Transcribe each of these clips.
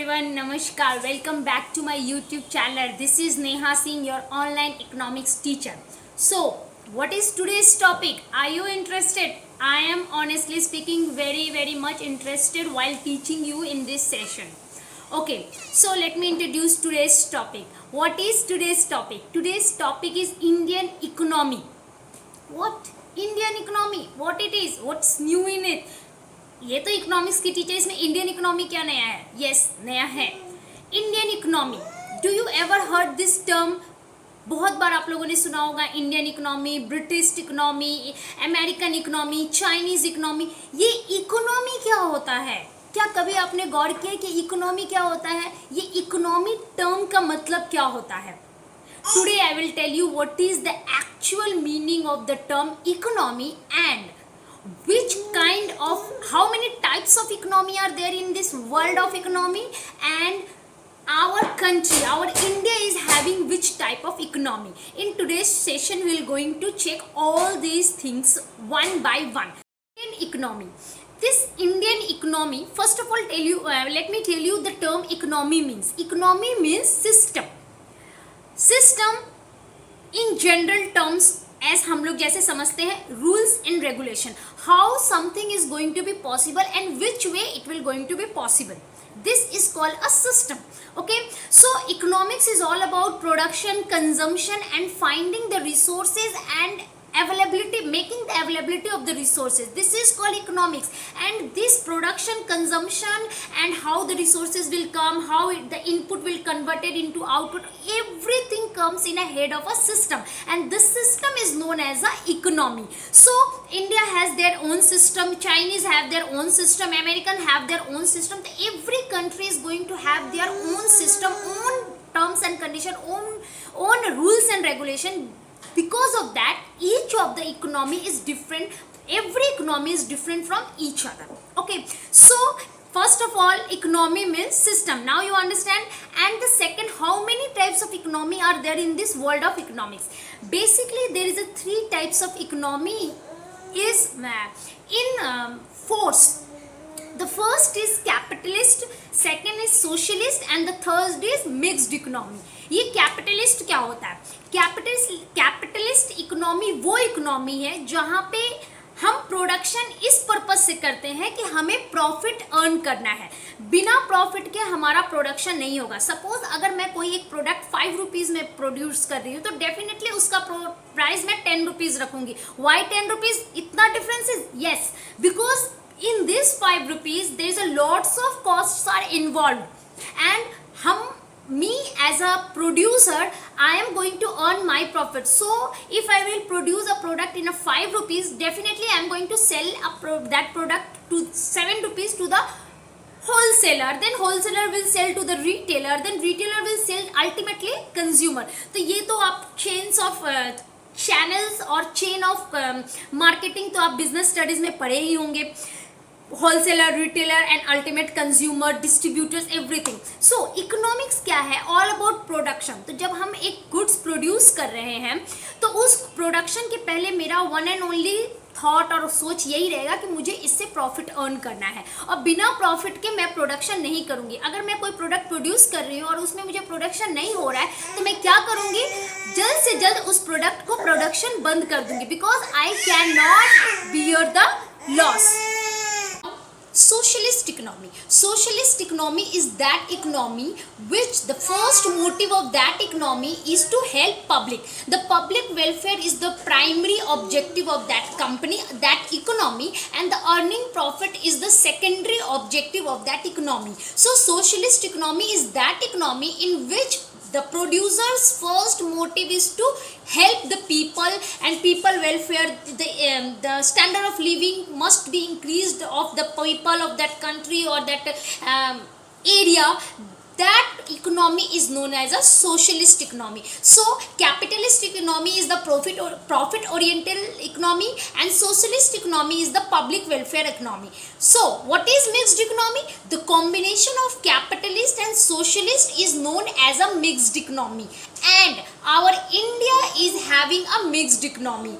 everyone, Namaskar. Welcome back to my YouTube channel. This is Neha Singh, your online economics teacher. So, what is today's topic? Are you interested? I am honestly speaking very much interested while teaching you in this session. Okay, so let me introduce today's topic. What is today's topic? Today's topic is Indian economy. What? Indian economy? What it is? What's new in it? ये तो economics की teacher, इसमें Indian economy क्या नया है? Yes, नया है Indian economy. Do you ever heard this term? बहुत बार आप लोगों ने सुना होगा Indian economy, British economy, American economy, Chinese economy. ये इकोनॉमी क्या होता है? क्या कभी आपने गौर किया कि इकोनॉमी क्या होता है? ये इकोनॉमी टर्म का मतलब क्या होता है? Today I will tell you what is the actual meaning of the term economy and which kind of, how many types of economy are there in this world of economy, and our country, our India is having which type of economy. In today's session we are going to check all these things one by one. Indian economy. This Indian economy, first of all tell you, let me tell you the term economy means. Economy means system. System in general terms, as हम लोग जैसे समझते हैं, rules and regulation, how something is going to be possible and which way it will going to be possible. This is called a system. Okay, so economics is all about production, consumption and finding the resources and availability, making the availability of the resources. This is called economics. And this production, consumption and how the resources will come, how the input will converted into output, everything comes in a head of a system, and this system is known as a economy. So India has their own system, Chinese have their own system, American have their own system. Every country is going to have their own system, own terms and condition, own rules and regulation. Because of that, each of the economy is different. Every economy is different from each other. Okay, so first of all, economy means system. Now you understand. And the second, how many types of economy are there in this world of economics? Basically, there is a 3 types of economy is in force. The first is capitalist, second is socialist, and the third is mixed economy. ये capitalist क्या होता है? Capitalist economy वो economy है जहाँ पे हम production इस पर्पज से करते हैं कि हमें प्रॉफिट अर्न करना है. बिना प्रॉफिट के हमारा प्रोडक्शन नहीं होगा. सपोज अगर मैं कोई एक प्रोडक्ट 5 रुपीज़ में प्रोड्यूस कर रही हूँ तो डेफिनेटली उसका प्राइस मैं 10 रुपीज़ रखूंगी. Why 10 rupees? इतना difference is? Yes, because in this 5 rupees there is a lots of costs are involved, and me as a producer, I am going to earn my profit. So if I will produce a product in a 5 rupees, definitely I am going to sell that product to 7 rupees to the wholesaler, then wholesaler will sell to the retailer, then retailer will sell ultimately consumer. तो ये तो आप chains of channels और chain of marketing तो आप business studies में पढ़े ही होंगे. Wholesaler, retailer and ultimate consumer, distributors, everything. So economics क्या है? All about production. तो जब हम एक गुड्स प्रोड्यूस कर रहे हैं तो उस प्रोडक्शन के पहले मेरा वन एंड ओनली थॉट और सोच यही रहेगा कि मुझे इससे प्रॉफिट अर्न करना है, और बिना प्रॉफिट के मैं प्रोडक्शन नहीं करूंगी. अगर मैं कोई प्रोडक्ट प्रोड्यूस कर रही हूँ और उसमें मुझे प्रोडक्शन नहीं हो रहा है तो मैं क्या करूंगी? जल्द से जल्द उस प्रोडक्ट को प्रोडक्शन बंद कर दूंगी, because I can not bear the loss. Socialist economy. Socialist economy is that economy which the first motive of that economy is to help public. The public welfare is the primary objective of that company, that economy, and the earning profit is the secondary objective of that economy. So socialist economy is that economy in which the producer's first motive is to help the people and people welfare. The standard of living must be increased of the people of that country or that area. That economy is known as a socialist economy. So capitalist economy is the profit oriented economy, and socialist economy is the public welfare economy. So what is mixed economy? The combination of capitalist and socialist is known as a mixed economy, and our India is having a mixed economy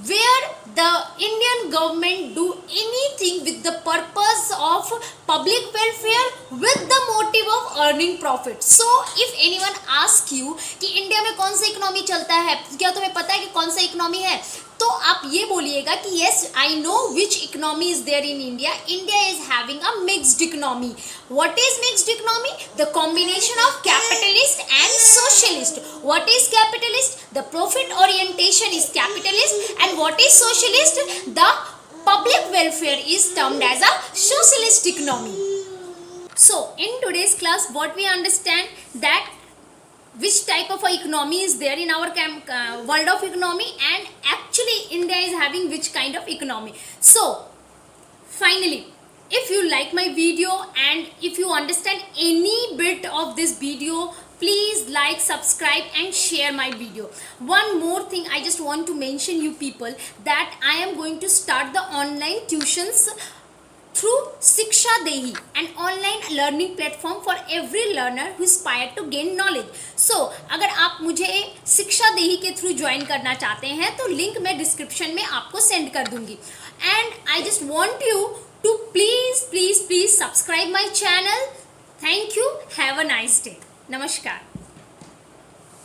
where the Indian government do anything with the purpose of public welfare with the motive earning profit. So if anyone ask you कि India में कौन सा economy चलता है, क्या तुम्हें पता है कि कौन सा इकोनॉमी है, तो आप ये बोलिएगा कि yes I know which economy is there in India. India is having a mixed economy. What is mixed economy? The combination of capitalist and socialist. What is capitalist? The profit orientation is capitalist. And what is socialist? The public welfare is termed as a socialist economy. So in today's class what we understand that which type of a economy is there in our world of economy, and actually India is having which kind of economy. So finally, if you like my video and if you understand any bit of this video, please like, subscribe and share my video. One more thing I just want to mention you people that I am going to start the online tuitions through Shiksha Dehi, an online learning platform for every learner who aspire to gain knowledge. So अगर आप मुझे शिक्षा देही के through join करना चाहते हैं तो लिंक मैं डिस्क्रिप्शन में आपको सेंड कर दूंगी. And I just want you to please subscribe my channel. Thank you. Have a nice day. Namaskar.